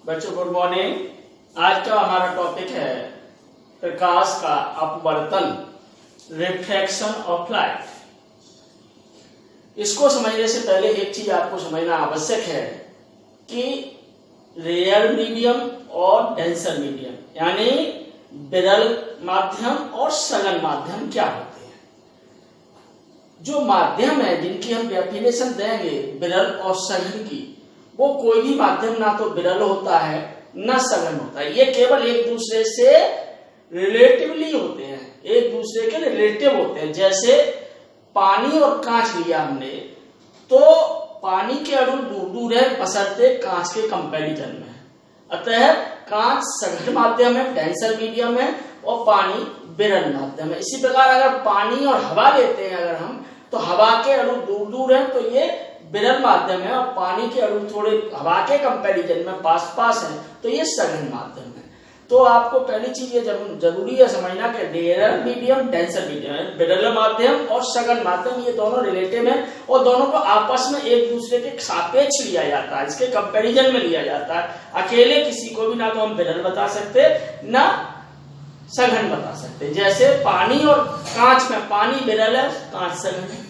बच्चों good morning. आज का हमारा टॉपिक है प्रकाश का अपवर्तन, रिफ्रैक्शन ऑफ लाइट। इसको समझने से पहले एक चीज आपको समझना आवश्यक है कि रेयर मीडियम और डेंसर मीडियम यानी विरल माध्यम और सघन माध्यम क्या होते हैं। जो माध्यम है जिनकी हम डेफिनेशन देंगे विरल और सघन की, वो कोई भी माध्यम ना तो विरल होता है ना सघन होता है। ये केवल एक दूसरे से रिलेटिवली होते हैं, एक दूसरे के रिलेटिव होते हैं। जैसे पानी और कांच लिया हमने, तो पानी के अणु दूर दूर है बशर्ते कांच के कंपैरिजन में। अतः कांच सघन माध्यम है, डेंसर मीडियम है, और पानी विरल माध्यम है। इसी प्रकार अगर पानी और हवा लेते हैं अगर हम, तो हवा के अणु दूर दूर है तो ये विरल माध्यम है, और पानी के अणु थोड़े हवा के कंपैरिजन में पास पास है तो ये सघन माध्यम है। तो आपको पहली चीज ये जरूरी है समझना कि रेयर मीडियम, डेंसर मीडियम, विरल माध्यम और सघन माध्यम ये दोनों रिलेटिव हैं और दोनों को आपस में एक दूसरे के सापेक्ष लिया जाता है, इसके कंपैरिजन में लिया जाता है। अकेले किसी को भी ना तो हम विरल बता सकते ना सघन बता सकते। जैसे पानी और कांच में पानी विरल है, कांच सघन है।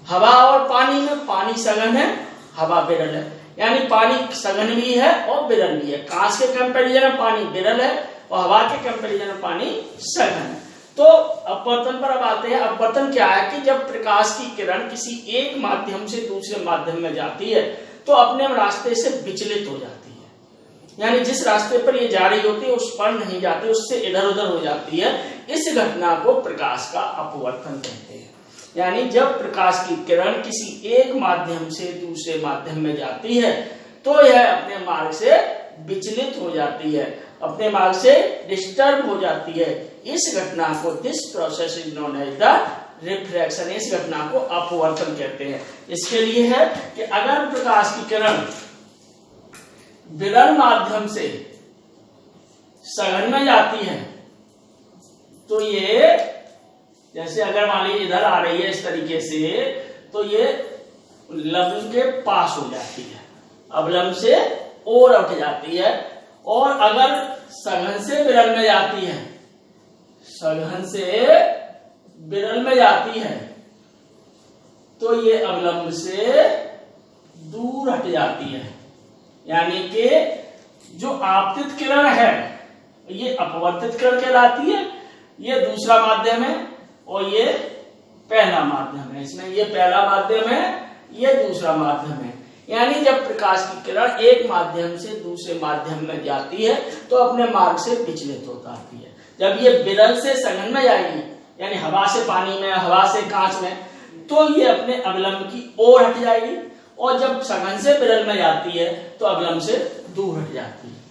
हवा और पानी में पानी सघन है, हवा विरल है। यानी पानी सघन भी है और विरल भी है। कांच के कंपैरिजन में पानी विरल है और हवा के कंपैरिजन में पानी सघन है। तो अपवर्तन पर अब आते हैं। अपवर्तन क्या है कि जब प्रकाश की किरण किसी एक माध्यम से दूसरे माध्यम में जाती है तो अपने रास्ते से विचलित हो जाती है। यानी जिस रास्ते पर ये जा रही होती है उस पर नहीं जाती, उससे इधर उधर हो जाती है। इस घटना को प्रकाश का अपवर्तन कहते हैं। यानी जब प्रकाश की किरण किसी एक माध्यम से दूसरे माध्यम में जाती है तो यह अपने मार्ग से विचलित हो जाती है, अपने मार्ग से डिस्टर्ब हो जाती है। इस घटना को this process is known as the refraction, इस घटना को अपवर्तन कहते हैं। इसके लिए है कि अगर प्रकाश की किरण विरल माध्यम से सघन में जाती है तो ये, जैसे अगर मान लीजिए इधर आ रही है इस तरीके से, तो ये लंब के पास हो जाती है, अवलंब से और उठ जाती है। और अगर सघन से विरल में जाती है, सघन से विरल में जाती है तो ये अवलंब से दूर हट जाती है। यानी कि जो आपतित किरण है ये अपवर्तित किरण कहलाती है। ये दूसरा माध्यम है और ये पहला माध्यम है। इसमें ये पहला माध्यम है, ये दूसरा माध्यम है। यानी जब प्रकाश की किरण एक माध्यम से दूसरे माध्यम में जाती है तो अपने मार्ग से विचलित होता आती है। जब ये विरल से सघन में जाएगी, यानी हवा से पानी में, हवा से कांच में, तो ये अपने अवलंब की ओर हट जाएगी। और जब सघन से विरल में जाती है तो अवलंब से दूर हट जाती है।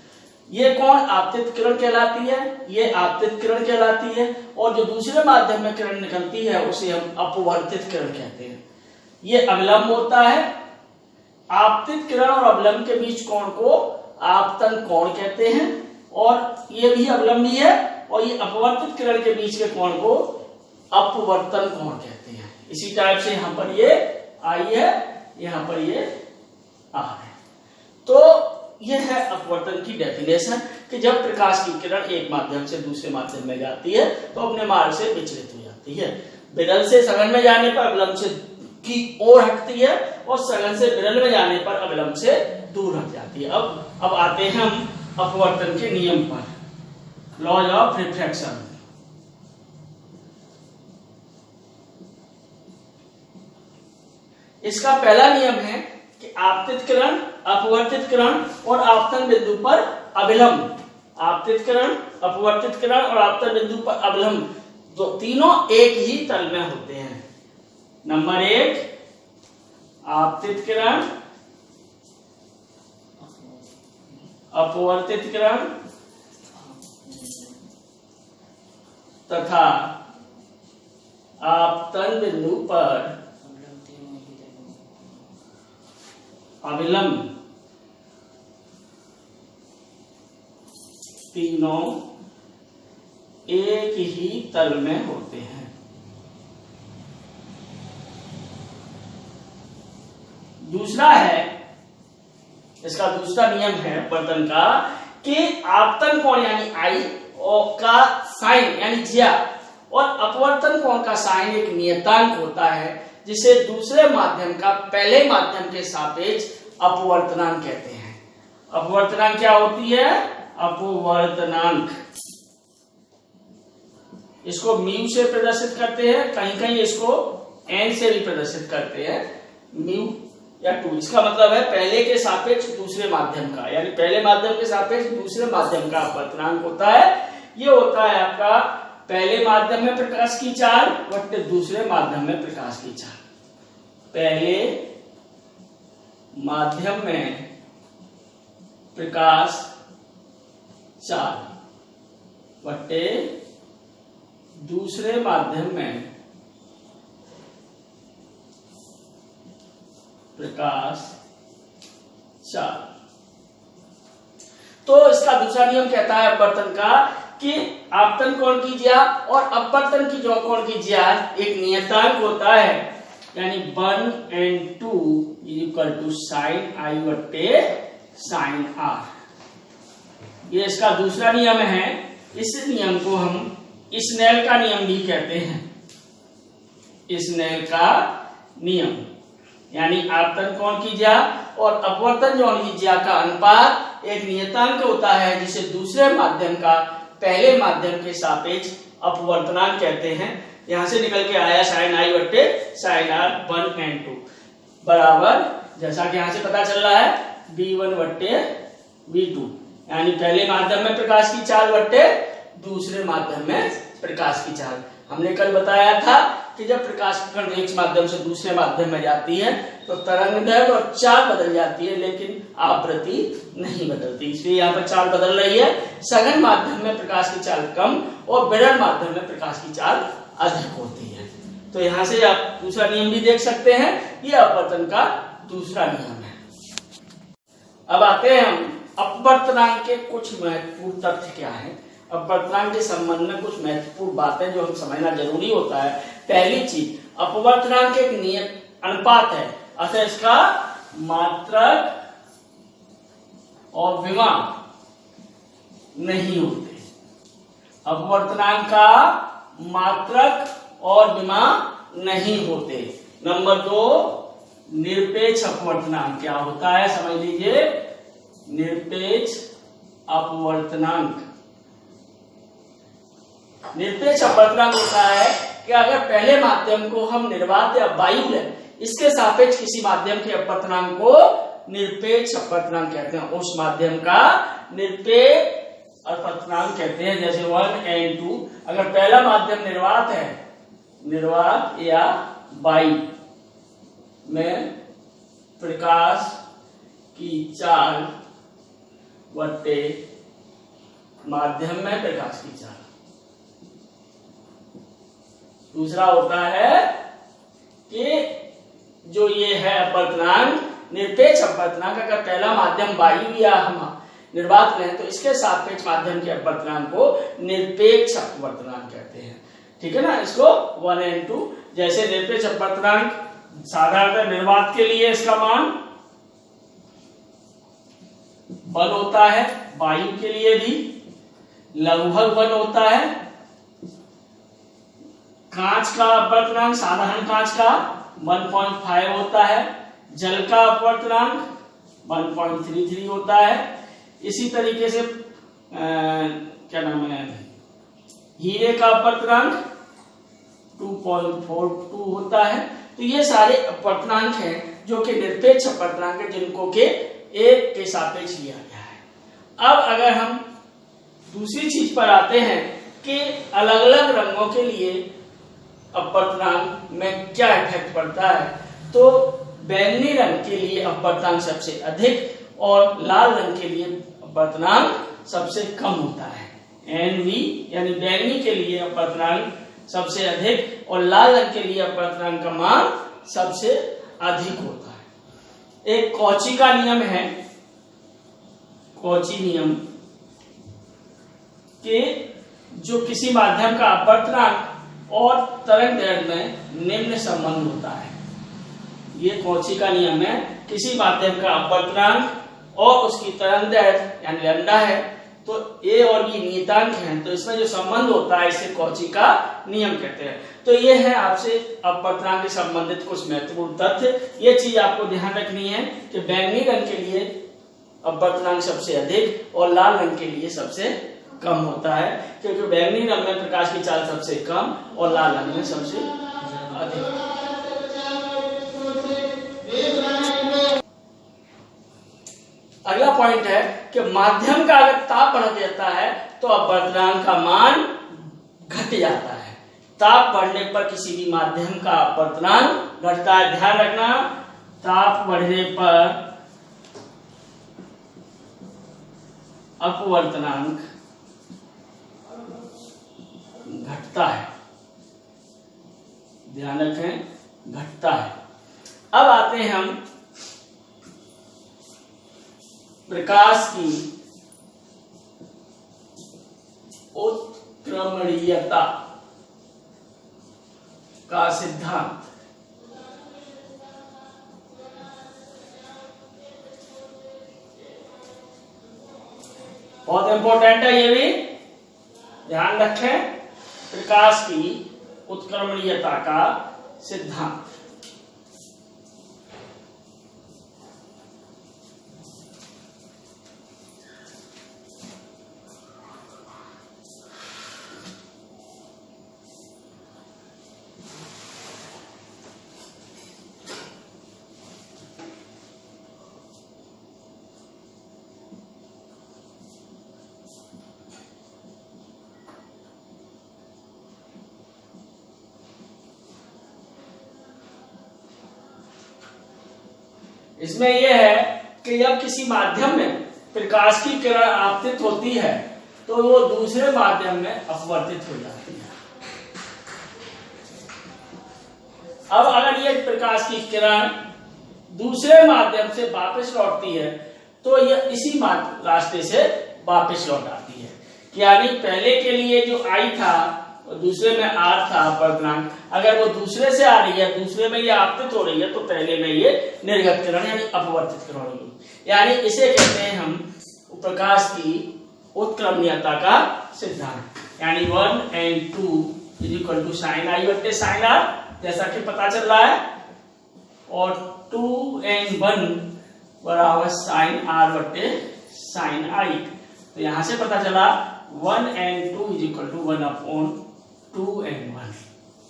ये कौन आपतित किरण कहलाती है, ये आपतित किरण कहलाती है। और जो दूसरे माध्यम में किरण निकलती है उसे हम अपवर्तित किरण कहते हैं। ये अवलंब होता है। आपतित किरण और अवलंब के बीच कोण को आपतन कोण कहते हैं, और ये भी अवलंबी है। और ये अपवर्तित किरण के बीच के कोण को अपवर्तन कोण कहते हैं। इसी टाइप से यहाँ पर ये आई है, यहाँ पर ये आ है। तो यह है अपवर्तन की डेफिनेशन कि जब प्रकाश की किरण एक माध्यम से दूसरे माध्यम में जाती है तो अपने मार्ग से विचलित हो जाती है। विरल से सघन में जाने पर अवलंब से की ओर हटती है और सघन से विरल में जाने पर अवलंब से दूर हट जाती है। अब आते हैं हम अपवर्तन के नियम पर, लॉज ऑफ रिफ्रैक्शन। इसका पहला नियम है कि आपतित किरण, अपवर्तित किरण और आपतन बिंदु पर अभिलंब, आपतित किरण, अपवर्तित किरण और आपतन बिंदु पर अभिलंब, तो तीनों एक ही तल में होते हैं। नंबर 1 आपतित किरण, अपवर्तित किरण तथा आपतन बिंदु पर अभिलंब, तीनों एक ही तल में होते हैं। दूसरा है इसका दूसरा नियम है अपवर्तन का कि आपतन कोण यानी आई और का साइन यानी ज्या और अपवर्तन कोण का साइन एक नियतांक होता है जिसे दूसरे माध्यम का पहले माध्यम के सापेक्ष अपवर्तनांक कहते हैं। अपवर्तनांक क्या होती है? अपवर्तनांक इसको म्यू से प्रदर्शित करते हैं, कहीं कहीं इसको एन से भी प्रदर्शित करते हैं, म्यू या 2। इसका मतलब है पहले के सापेक्ष दूसरे माध्यम का, यानी पहले माध्यम के सापेक्ष दूसरे माध्यम का अपवर्तनांक होता है। ये होता है आपका पहले माध्यम में प्रकाश की चाल बट्टे दूसरे माध्यम में प्रकाश की चाल। पहले माध्यम में प्रकाश चाल बट्टे दूसरे माध्यम में प्रकाश चाल। तो इसका दूसरा नियम कहता है अपवर्तन का कि आपतन कोण की ज्या और अपवर्तन की जो कोण की ज्या एक नियतांक होता है, यानी 1 and 2 = sin i बट्टे sin r। ये इसका दूसरा नियम है। इस नियम को हम स्नेल का नियम भी कहते हैं। स्नेल का नियम यानी आपतन कोण की ज्या और अपवर्तन कोण की ज्या का अनुपात एक नियतांक होता है जिसे दूसरे माध्यम का पहले माध्यम के सापेक्ष अपवर्तनांक कहते हैं। यहां से निकल के आया sin i बट्टे sin r 1 and 2 बराबर, जैसा कि यहां से पता चल रहा है v1 बट्टे v2, यानी पहले माध्यम में प्रकाश की चाल बट्टे दूसरे माध्यम में प्रकाश की चाल। हमने कल बताया था कि जब प्रकाश की किरण एक माध्यम से दूसरे माध्यम में जाती है तो तरंगदैर्घ्य और चाल बदल जाती है, लेकिन आवृत्ति नहीं बदलती। इसलिए यहाँ पर चाल बदल रही है। सघन माध्यम में प्रकाश की चाल कम और विरल माध्यम में प्रकाश की चाल अधिक होती है। तो यहाँ से आप दूसरा नियम भी देख सकते हैं, ये अपवर्तन का दूसरा नियम है। अब आते हैं हम अपवर्तनांक के कुछ महत्वपूर्ण तथ्य क्या है। अपवर्तनांक के संबंध में कुछ महत्वपूर्ण बातें जो हम समझना जरूरी होता है। पहली चीज, अपवर्तनांक एक नियत अनुपात है, अतः इसका मात्रक और विमा नहीं होते। अपवर्तनांक का मात्रक और विमा नहीं होते। नंबर 2, निरपेक्ष अपवर्तनांक क्या होता है समझ लीजिए। निरपेक्ष अपवर्तनांक, निरपेक्ष अपवर्तनांक होता है कि अगर पहले माध्यम को हम निर्वात या वायु लें, इसके सापेक्ष किसी माध्यम के अपवर्तनांक को निरपेक्ष अपवर्तनांक कहते हैं। उस माध्यम का निरपेक्ष अपवर्तनांक कहते हैं। जैसे 1 and 2, अगर पहला माध्यम निर्वात है, निर्वात या वायु में प्रकाश की चाल बट्टे माध्यम में प्रकाश की चाल। दूसरा होता है कि जो ये है अपवर्तनांक, निरपेक्ष अपवर्तनांक, अगर पहला माध्यम वायु या हम निर्वात लें तो इसके सापेक्ष माध्यम के अपवर्तनांक को निरपेक्ष अपवर्तनांक कहते हैं। ठीक है ना। इसको 1 and 2, जैसे निरपेक्ष अपवर्तनांक साधारणतः निर्वात के लिए इसका मान 1 होता है, वायु के लिए भी लगभग 1 होता है। कांच का अपवर्तनांक, साधारण कांच का 1.5 होता है, जल का अपवर्तनांक 1.33 होता है। इसी तरीके से क्या नाम है, हीरे का अपवर्तनांक 2.42 होता है। तो ये सारे अपवर्तनांक हैं जो कि निरपेक्ष अपवर्तनांक है, जिनको के एक के सापेक्ष लिया गया है। अब अगर हम दूसरी चीज पर आते हैं कि अलग अलग रंगों के लिए अपवर्तनांक में क्या इफेक्ट पड़ता है, तो बैंगनी रंग के लिए अपवर्तनांक सबसे अधिक और लाल रंग के लिए अपवर्तनांक सबसे कम होता है। NV यानी बैंगनी के लिए अपवर्तनांक सबसे अधिक और लाल रंग के लिए अपवर्तनांक का मान सबसे अधिक होता है। एक कॉची का नियम है, कॉची नियम, कि जो किसी माध्यम का अपवर्तनांक और तरंगदैर्घ्य में निम्न संबंध होता है। ये कॉची का नियम है। किसी माध्यम का अपवर्तनांक और उसकी तरंग दैर्ध्य यानी लैम्डा है, तो ए और बी नियतांक हैं, तो इसमें जो संबंध होता है इसे कॉची का नियम कहते हैं। तो ये है आपसे अपवर्तनांक से संबंधित कुछ महत्वपूर्ण तथ्य। ये चीज आपको ध्यान रखनी है कि बैंगनी रंग के लिए अपवर्तनांक सबसे अधिक और लाल रंग के लिए सबसे कम होता है, क्योंकि बैंगनी रंग में प्रकाश की चाल सबसे कम और लाल रंग में सबसे अधिक। अगला पॉइंट है कि माध्यम का अगर ताप बढ़ जाता है तो अपवर्तनांक का मान घट जाता है। ताप बढ़ने पर किसी भी माध्यम का अपवर्तनांक घटता है। ध्यान रखना, ताप बढ़ने पर अपवर्तनांक घटता है। ध्यान रखें, घटता है। अब आते हैं हम प्रकाश की उत्क्रमणीयता का सिद्धांत। बहुत इंपॉर्टेंट है, ये भी ध्यान रखें। प्रकाश की उत्क्रमणीयता का सिद्धांत। इसमें यह है कि जब किसी माध्यम में प्रकाश की किरण आपतित होती है तो वो दूसरे माध्यम में अपवर्तित हो जाती है। अब अगर ये प्रकाश की किरण दूसरे माध्यम से वापस लौटती है तो यह इसी रास्ते से वापस लौट आती है। यानी पहले के लिए जो आई था और दूसरे में आर था अपवर्तनांक, अगर वो दूसरे से आ रही है, दूसरे में ये आपतित हो रही है, तो पहले में ये निर्गत किरण यानी अपवर्तित किरण होगी। यानी इसे कहते हैं हम प्रकाश की उत्क्रमणीयता का सिद्धांत। यानी 1 and 2 is equal to sine I बटे साइन आर, जैसा कि पता चल रहा है, और 2 and 1 बराबर साइन आर बटे साइन आई। तो यहां से पता चला 1 and 2 is equal to 1/2 and 1।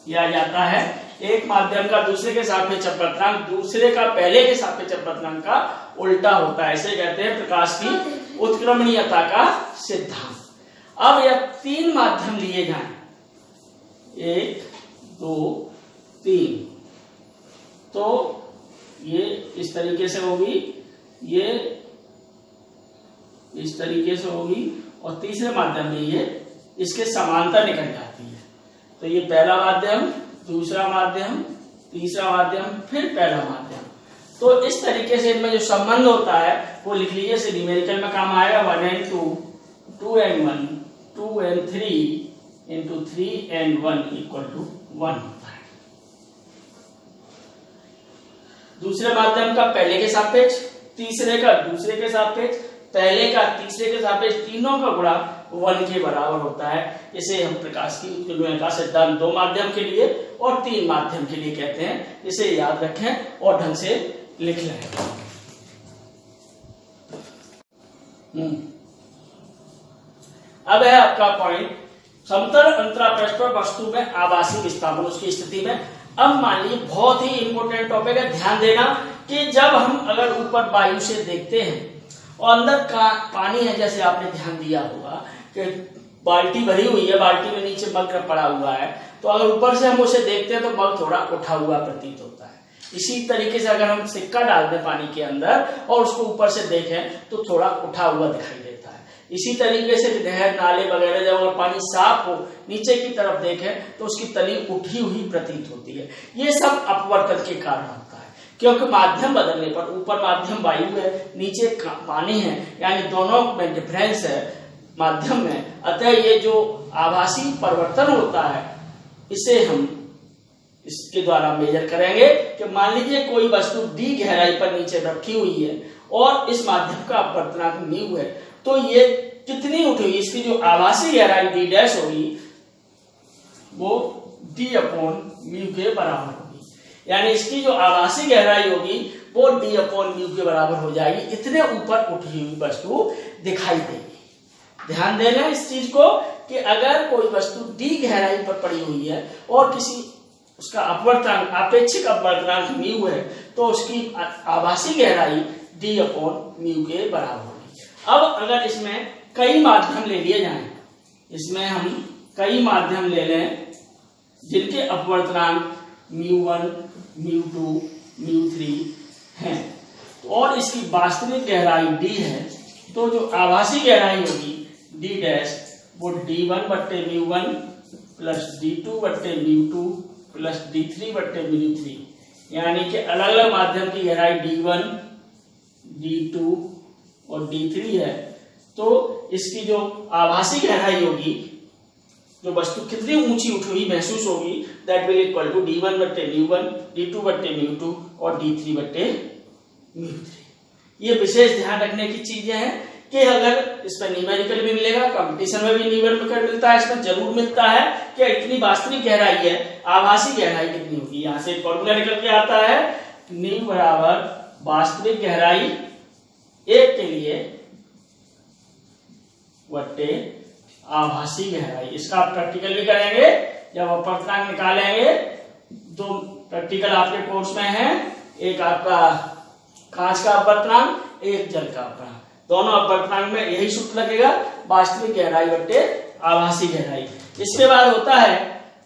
यह आ जाता है एक माध्यम का दूसरे के सापेक्ष अपवर्तनांक दूसरे का पहले के सापेक्ष अपवर्तनांक का उल्टा होता है। इसे कहते हैं प्रकाश की उत्क्रमणीयता का सिद्धांत। अब यह 3 माध्यम लिए जाएं, 1 2 3, तो ये इस तरीके से होगी, ये इस तरीके से होगी, और तीसरे माध्यम में ये इसके समांतर निकल जाती है। तो ये पहला माध्यम, दूसरा माध्यम, तीसरा माध्यम, फिर पहला माध्यम। तो इस तरीके से इनमें जो संबंध होता है वो लिख लीजिए, से न्यूमेरिकल में काम आएगा 1 and 2, 2 and 1, 2 and 3 into 3 and 1 equal to 1 होता है। दूसरे माध्यम का पहले के सापेक्ष, तीसरे का दूसरे के सापेक्ष, पहले का तीसरे के सापेक्ष, तीनों का गुणा 1 के बराबर होता है। इसे हम प्रकाश की उत्क्रमणीयता का सिद्धांत 2 माध्यम के लिए और 3 माध्यम के लिए कहते हैं। इसे याद रखें और ढंग से लिख लें। अब है आपका पॉइंट, समतल अंतरापृष्ठ पर वस्तु में आभासी विस्थापन उसकी स्थिति में। अब मान लीजिए बहुत ही इंपोर्टेंट टॉपिक है, ध्यान देना कि जब हम अगर ऊपर वायु से देखते हैं और अंदर का पानी है, जैसे आपने ध्यान दिया होगा कि बाल्टी भरी हुई है, बाल्टी में नीचे मग पड़ा हुआ है, तो अगर ऊपर से हम उसे देखते हैं तो मग थोड़ा उठा हुआ प्रतीत होता है। इसी तरीके से अगर हम सिक्का डाल दें पानी के अंदर और उसको ऊपर से देखें तो थोड़ा उठा हुआ दिखाई देता है। इसी तरीके से नहर नाले वगैरह जब अगर पानी साफ हो नीचे की तरफ देखें तो उसकी तली उठी हुई प्रतीत होती है। ये सब अपवर्तन के कारण होता है, क्योंकि माध्यम बदलने पर ऊपर माध्यम वायु है, नीचे पानी है, यानी दोनों में डिफरेंस है माध्यम में। अतः ये जो आभासी परिवर्तन होता है इसे हम इसके द्वारा मेजर करेंगे कि मान लीजिए कोई वस्तु d गहराई पर नीचे रखी हुई है और इस माध्यम का अपवर्तनांक म्यू है, तो ये कितनी उठी हुई, इसकी जो आभासी गहराई डी डैश होगी वो डी अपॉन म्यू के बराबर होगी, यानी इसकी जो आभासी गहराई होगी वो डी अपॉन म्यू के बराबर हो जाएगी। इतने ऊपर उठी हुई वस्तु दिखाई देगी। ध्यान देना इस चीज को कि अगर कोई वस्तु डी गहराई पर पड़ी हुई है और किसी उसका अपवर्तनांक अपेक्षित अपवर्तनांक म्यू है तो उसकी आभासी गहराई डी अपॉन म्यू के बराबर होगी। अब अगर इसमें कई माध्यम ले लिए जाएं, इसमें हम कई माध्यम ले लें जिनके अपवर्तनांक μ1, μ2, μ3 हैं और इसकी वास्तविक गहराई d है, तो जो आभासी गहराई होगी d डैश वो d1 बट्टे μ1 प्लस d2 बट्टे μ2 प्लस d3 बट्टे μ3, यानी कि अलग अलग माध्यम की गहराई d1, d2 और d3 है, तो इसकी जो आभासी गहराई होगी, जो वस्तु कितनी ऊंची उठी हुई महसूस होगी, that will equal to d1 बट्टे μ1, d2 बट्टे μ2 और d3 बट्टे μ3। ये विशेष ध्यान रखने की चीजें हैं कि अगर इस पर न्यूमेरिकल भी मिलेगा, कंपटीशन में भी न्यूमेरिकल मिलता है, इसमें जरूर मिलता है कि इतनी वास्तविक गहराई है, आभासी गहराई कितनी होगी। यहाँ से फॉर्मूला निकल के आता है न्यू बराबर वास्तविक गहराई एक के लिए बट्टे आभासी गहराई। इसका आप प्रैक्टिकल भी करेंगे जब अपवर्तनांक निकालेंगे। दो प्रैक्टिकल आपके कोर्स में है, एक आपका कांच का अपवर्तनांक, एक जल का अपवर्तनांक। दोनों अपवर्तनांक में यही सूत्र लगेगा, वास्तविक गहराई बट्टे आभासी गहराई। इसके बाद होता है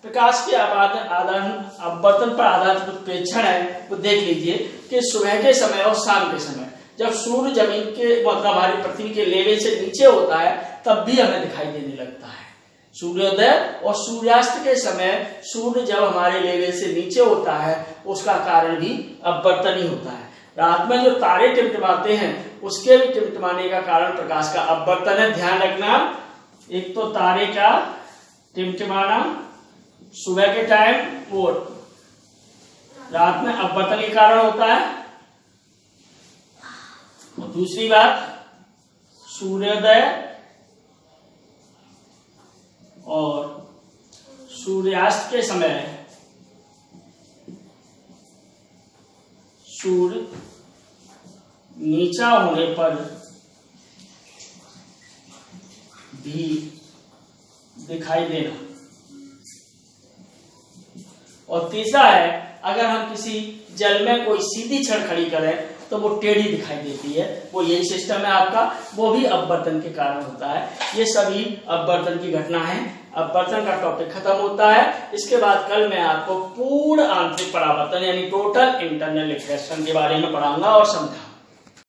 प्रकाश के अपवर्तन पर आधारित कुछ प्रेक्षण है, वो देख लीजिए कि सुबह के समय और शाम के समय जब सूर्य जमीन के मतलब हमारी पृथ्वी के लेवल से नीचे होता है तब भी हमें दिखाई देने लगता है सूर्योदय, और सूर्यास्त के समय सूर्य जब हमारे लेवल से नीचे होता है उसका कारण भी अपवर्तन ही होता है। रात में जो तारे टिमटिमाते हैं उसके भी टिमटिमाने का कारण प्रकाश का अपवर्तन है। ध्यान रखना, एक तो तारे का टिमटिमाना सुबह के टाइम वो रात में अपवर्तन के कारण होता है, और दूसरी बात सूर्योदय और सूर्यास्त के समय सूर्य नीचा होने पर भी दिखाई देना। और तीसरा है अगर हम किसी जल में कोई सीधी छड़ खड़ी करें तो वो टेढ़ी दिखाई देती है, वो यही सिस्टम है आपका, वो भी अपवर्तन के कारण होता है। ये सभी अपवर्तन की घटना है। अपवर्तन का टॉपिक खत्म होता है। इसके बाद कल मैं आपको पूर्ण आंतरिक परावर्तन यानी टोटल इंटरनल रिफ्लेक्शन के बारे में पढ़ाऊंगा और समझाऊंगा।